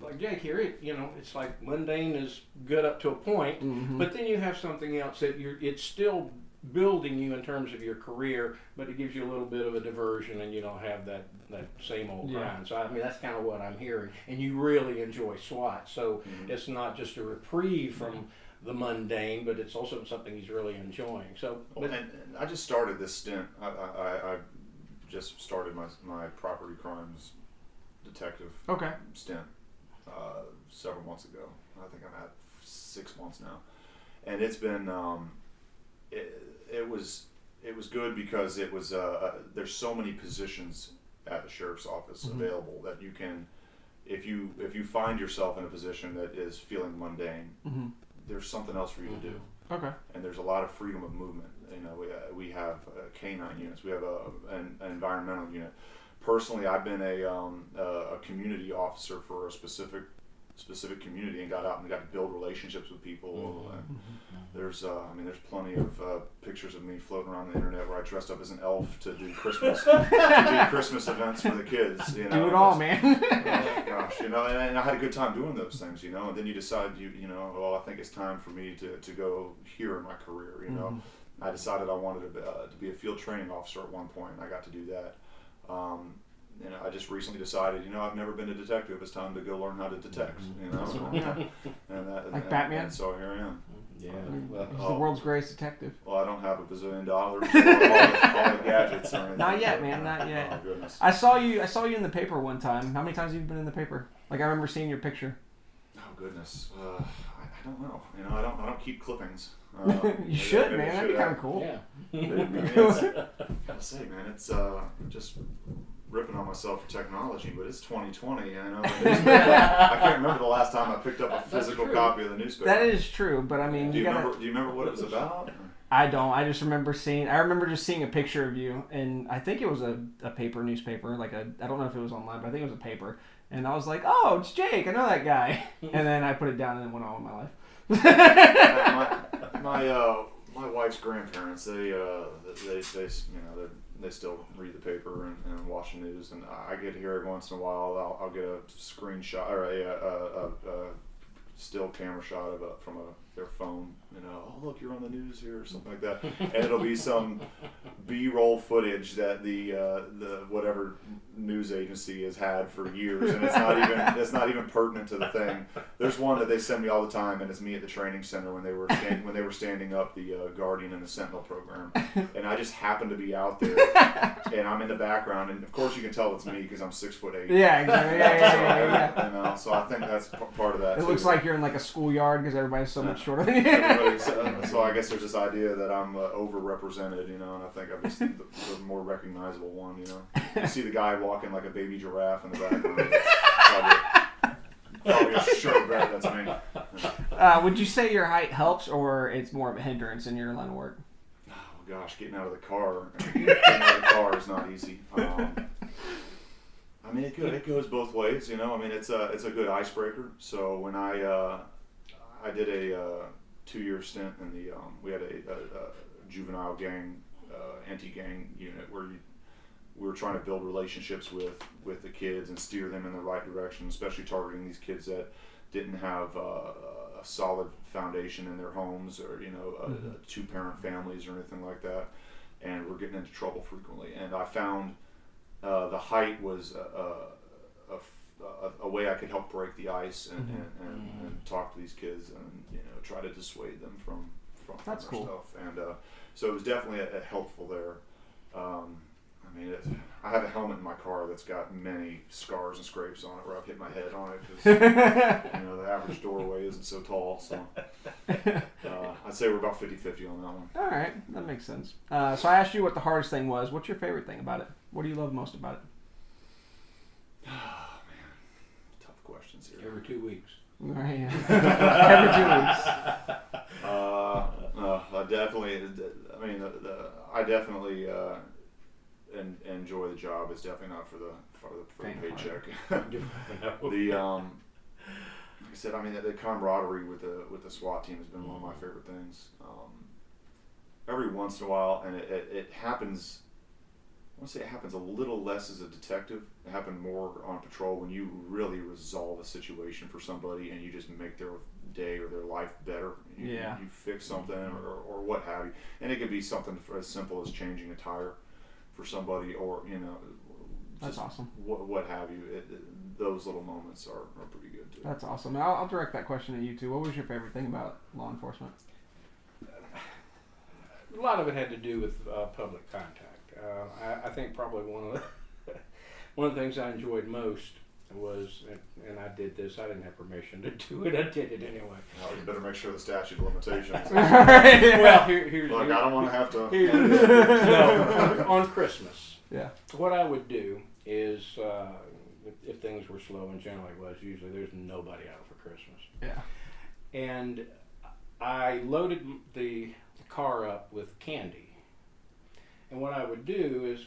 like Jake here, it's like mundane is good up to a point, but then you have something else that it's still building you in terms of your career, but it gives you a little bit of a diversion, and you don't have that same old grind. So I mean, that's kind of what I'm hearing. And you really enjoy SWAT, so it's not just a reprieve from the mundane, but it's also something he's really enjoying. So, and I just started this stint. I just started my property crimes detective stint several months ago. I think I'm at 6 months now, and it's been it was good because it was there's so many positions at the sheriff's office available that you can, if you find yourself in a position that is feeling mundane, there's something else for you to do. Okay. And there's a lot of freedom of movement. We have canine units. We have an environmental unit. Personally, I've been a community officer for a specific community and got out and got to build relationships with people. There's plenty of pictures of me floating around the internet where I dressed up as an elf to do Christmas events for the kids. Do it all, man. Oh gosh, and I had a good time doing those things, and then you decide I think it's time for me to go here in my career. I decided I wanted to be a field training officer at one point, and I got to do that. I just recently decided, I've never been a detective. It's time to go learn how to detect. Like Batman. And so here I am. Yeah. He's the world's greatest detective. Well, I don't have $1 bazillion or all the gadgets or anything. Not yet, man. Not yet. Oh goodness. I saw you in the paper one time. How many times have you been in the paper? Like, I remember seeing your picture. Oh goodness. I don't know. I don't keep clippings. You should, man. That'd be kind of cool. Yeah. Gotta say, man, it's just ripping on myself for technology, but it's 2020. I can't remember the last time I picked up a physical copy of the newspaper. That is true, but I mean, do you remember what it was about? I don't. I just remember just seeing a picture of you, and I think it was a newspaper, I don't know if it was online, but I think it was a paper. And I was like, oh, it's Jake. I know that guy. And then I put it down and then went on with my life. My wife's grandparents, they still read the paper and watch the news, and I get here every once in a while. I'll get a screenshot or a still camera shot from their phone. Oh look, you're on the news here or something like that, and it'll be some B-roll footage that the whatever news agency has had for years, and it's not even pertinent to the thing. There's one that they send me all the time, and it's me at the training center when they were standing up the Guardian and the Sentinel program, and I just happen to be out there, and I'm in the background, and of course you can tell it's me because I'm 6'8". Yeah, exactly. Yeah. So I think that's part of that. It looks like you're in like a schoolyard because everybody's so much shorter than you. So I guess there's this idea that I'm overrepresented, and I think I'm just the more recognizable one. You see the guy walking like a baby giraffe in the background. Probably a sure bet that's me. Would you say your height helps, or it's more of a hindrance in your line of work? Oh gosh, getting out of the car is not easy. I mean, it goes both ways, you know. I mean, it's a good icebreaker. So when I did a 2-year stint in the we had a juvenile gang anti-gang unit where we were trying to build relationships with the kids and steer them in the right direction, especially targeting these kids that didn't have a solid foundation in their homes, or two-parent families or anything like that, and were getting into trouble frequently. And I found the height was a way I could help break the ice and talk to these kids and try to dissuade them from their stuff. And so it was definitely a helpful there. I mean, I have a helmet in my car that's got many scars and scrapes on it where I've hit my head on it because the average doorway isn't so tall. So I'd say we're about 50-50 on that one. All right, that makes sense. So I asked you what the hardest thing was. What's your favorite thing about it? What do you love most about it? Oh, man. Tough questions here. Every 2 weeks. Right, yeah. Every 2 weeks. I definitely enjoy the job. It's definitely not for the paycheck. Like I said, I mean, the camaraderie with the SWAT team has been one of my favorite things. Every once in a while, and it happens. I want to say it happens a little less as a detective. It happened more on patrol when you really resolve a situation for somebody and you just make their day or their life better. You fix something or what have you. And it could be something as simple as changing a tire for somebody, or that's awesome. What have you. Those little moments are pretty good too. That's awesome. I'll direct that question at you too. What was your favorite thing about law enforcement? A lot of it had to do with public contact. I think probably one of the things I enjoyed most was, and I did this, I didn't have permission to do it, I did it anyway. Well, you better make sure the statute of limitations. Well, here's look, I don't want to have to. No, on Christmas. Yeah. What I would do is, if things were slow, and generally was, usually there's nobody out for Christmas. Yeah. And I loaded the car up with candy. And what I would do is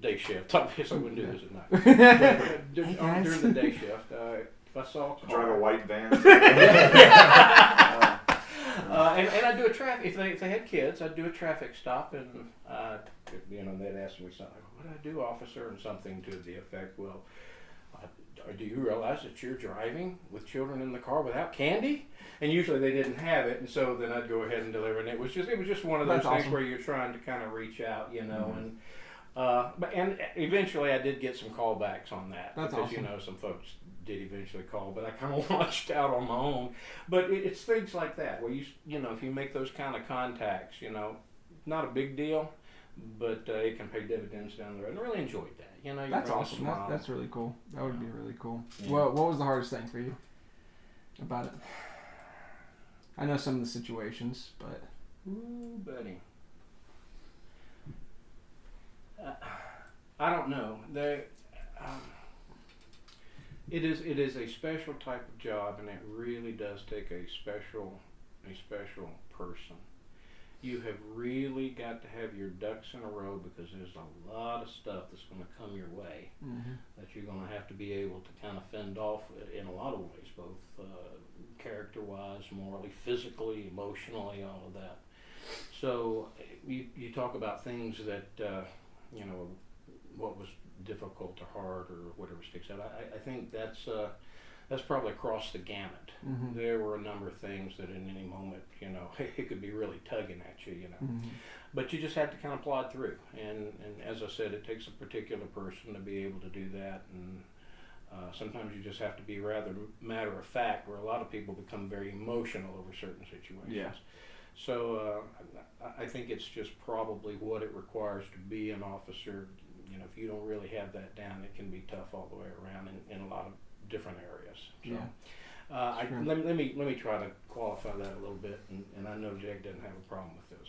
day shift, obviously I wouldn't do this at night. But during the day shift, if I saw a car, drive a white van. and I'd do a traffic, if they had kids, I'd do a traffic stop, and they'd ask me something, what do I do, officer, and something to the effect, well, do you realize that you're driving with children in the car without candy? And usually they didn't have it, and so then I'd go ahead and deliver. And it was just one of those things where you're trying to kind of reach out, and eventually I did get some callbacks on that. That's because awesome. Some folks did eventually call, but I kind of launched out on my own. But it's things like that where if you make those kind of contacts, not a big deal, but it can pay dividends down the road. And I really enjoyed that. That's awesome. That's really cool. That would be really cool. Yeah. What was the hardest thing for you about it? I know some of the situations, but ooh, buddy, I don't know. It is a special type of job, and it really does take a special person. You have really got to have your ducks in a row, because there's a lot of stuff that's going to come your way that you're going to have to be able to kind of fend off in a lot of ways, both character-wise, morally, physically, emotionally, all of that. So you talk about things that, what was difficult or hard or whatever sticks out. I think that's probably across the gamut. Mm-hmm. There were a number of things that in any moment, it could be really tugging at you, Mm-hmm. But you just have to kind of plod through. And as I said, it takes a particular person to be able to do that. And sometimes you just have to be rather matter of fact, where a lot of people become very emotional over certain situations. Yeah. So I think it's just probably what it requires to be an officer. If you don't really have that down, it can be tough all the way around in a lot of different areas. So, yeah. Sure. let me try to qualify that a little bit, and I know Jake doesn't have a problem with this.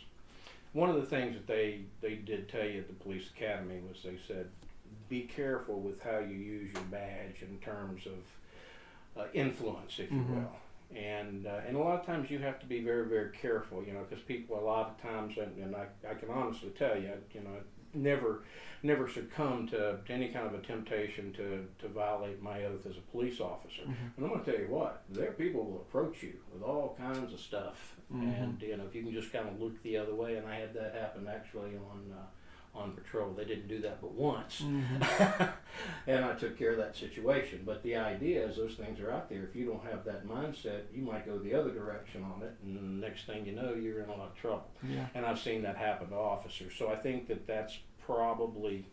One of the things that they did tell you at the police academy was they said, be careful with how you use your badge in terms of influence, if you will. And a lot of times you have to be very, very careful, you know, because people a lot of times, and I can honestly tell you, you know, never succumb to any kind of a temptation to violate my oath as a police officer. And I'm going to tell you what, there people will approach you with all kinds of stuff, and you know, if you can just kind of look the other way, and I had that happen actually on patrol. They didn't do that but once, and I took care of that situation. But the idea is those things are out there. If you don't have that mindset, you might go the other direction on it, and the next thing you know, you're in a lot of trouble. Yeah. And I've seen that happen to officers. So I think that's probably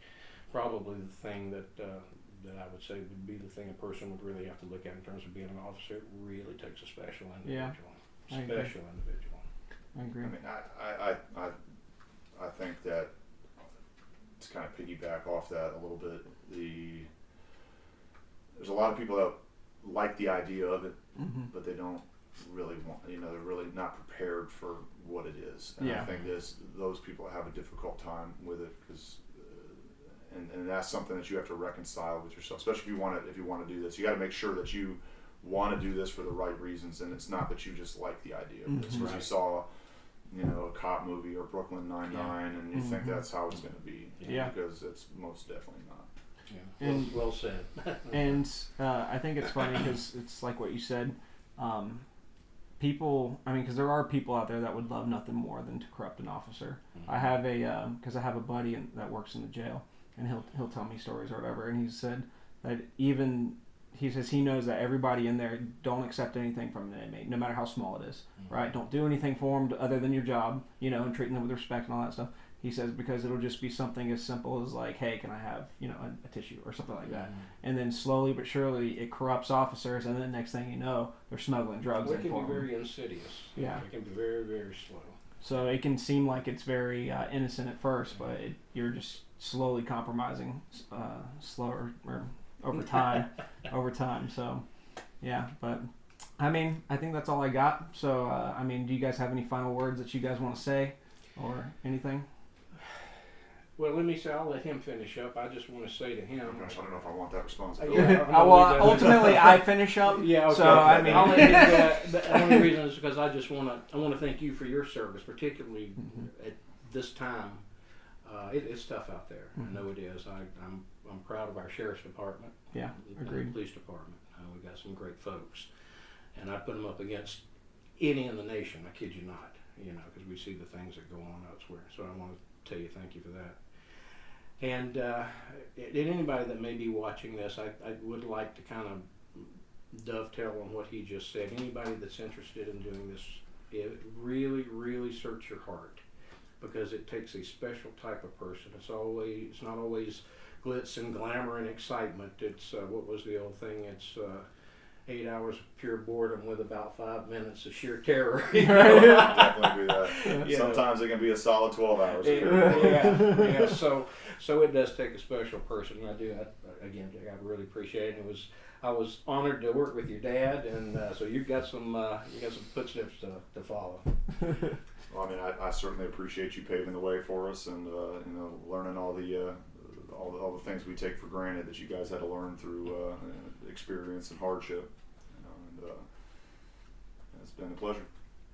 the thing that I would say would be the thing a person would really have to look at in terms of being an officer. It really takes a special individual. Yeah, special individual. I agree. I mean, I think that to kind of piggyback off that a little bit, there's a lot of people that like the idea of it, but they don't really want, you know, they're really not prepared for what it is. And I think those people have a difficult time with it because, and that's something that you have to reconcile with yourself, especially if you want to do this. You got to make sure that you want to do this for the right reasons, and it's not that you just like the idea of this because you saw, you know, a cop movie or Brooklyn Nine-Nine, and you think that's how it's going to be. Because it's most definitely not. Yeah. And well said. And I think it's funny because it's like what you said. People, I mean, because there are people out there that would love nothing more than to corrupt an officer. I have because I have a buddy that works in the jail, and he'll tell me stories or whatever, and he said that he says he knows that everybody in there don't accept anything from an inmate, no matter how small it is, right? Don't do anything for them other than your job, you know, and treating them with respect and all that stuff. He says because it'll just be something as simple as like, hey, can I have, you know, a tissue or something like that? And then slowly but surely it corrupts officers, and then next thing you know, they're smuggling drugs. It can be very insidious. Yeah. It can be very, very slow. So it can seem like it's very innocent at first, but you're just slowly compromising slower or over time. So, yeah, but I mean, I think that's all I got. So, I mean, do you guys have any final words that you guys want to say or anything? Well, let me say, I'll let him finish up. I just want to say to him. Oh gosh, I don't know if I want that response. Well, ultimately, I finish up. Yeah, okay. So, I mean, I'll let him do that. But the only reason is because I just want to thank you for your service, particularly at this time. It's tough out there. I know it is. I'm proud of our sheriff's department. Yeah, agreed. And the police department. We've got some great folks, and I put them up against any in the nation. I kid you not. You know, because we see the things that go on elsewhere. So I want to tell you thank you for that. And anybody that may be watching this, I would like to kind of dovetail on what he just said. Anybody that's interested in doing this, really, really search your heart, because it takes a special type of person. It's not always glitz and glamour and excitement. It's what was the old thing? It's 8 hours of pure boredom with about 5 minutes of sheer terror. Definitely do that. Sometimes it can be a solid 12 hours. Yeah. So it does take a special person. I do. Again, I really appreciate it. I was honored to work with your dad, and so you've got some footsteps to follow. Well, I mean, I certainly appreciate you paving the way for us, and you know, learning all the things we take for granted that you guys had to learn through experience and hardship. You know, and it's been a pleasure.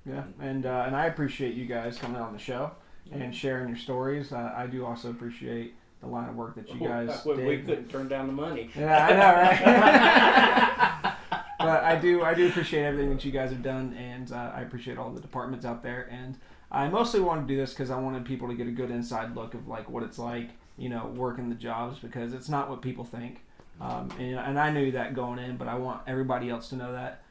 Yeah, and I appreciate you guys coming on the show and sharing your stories. I do also appreciate the line of work that you guys did. We couldn't turn down the money. Yeah, I know, right? But I do appreciate everything that you guys have done, and I appreciate all the departments out there. And I mostly wanted to do this because I wanted people to get a good inside look of like what it's like, you know, working the jobs, because it's not what people think. And I knew that going in, but I want everybody else to know that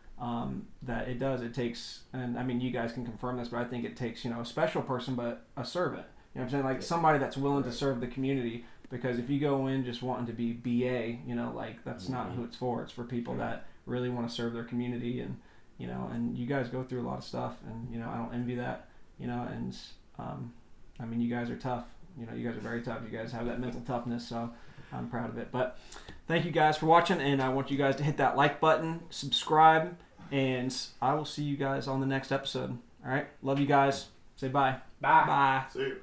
it does. It takes, and I mean, you guys can confirm this, but I think it takes, you know, a special person, but a servant. You know what I'm saying? Like somebody that's willing to serve the community, because if you go in just wanting to be BA, you know, like that's not who it's for. It's for people that really want to serve their community, and, you know, and you guys go through a lot of stuff, and, you know, I don't envy that, you know, and I mean, you guys are tough. You know, you guys are very tough. You guys have that mental toughness, so I'm proud of it. But thank you guys for watching, and I want you guys to hit that like button, subscribe, and I will see you guys on the next episode. All right? Love you guys. Say bye. Bye. Bye. See you.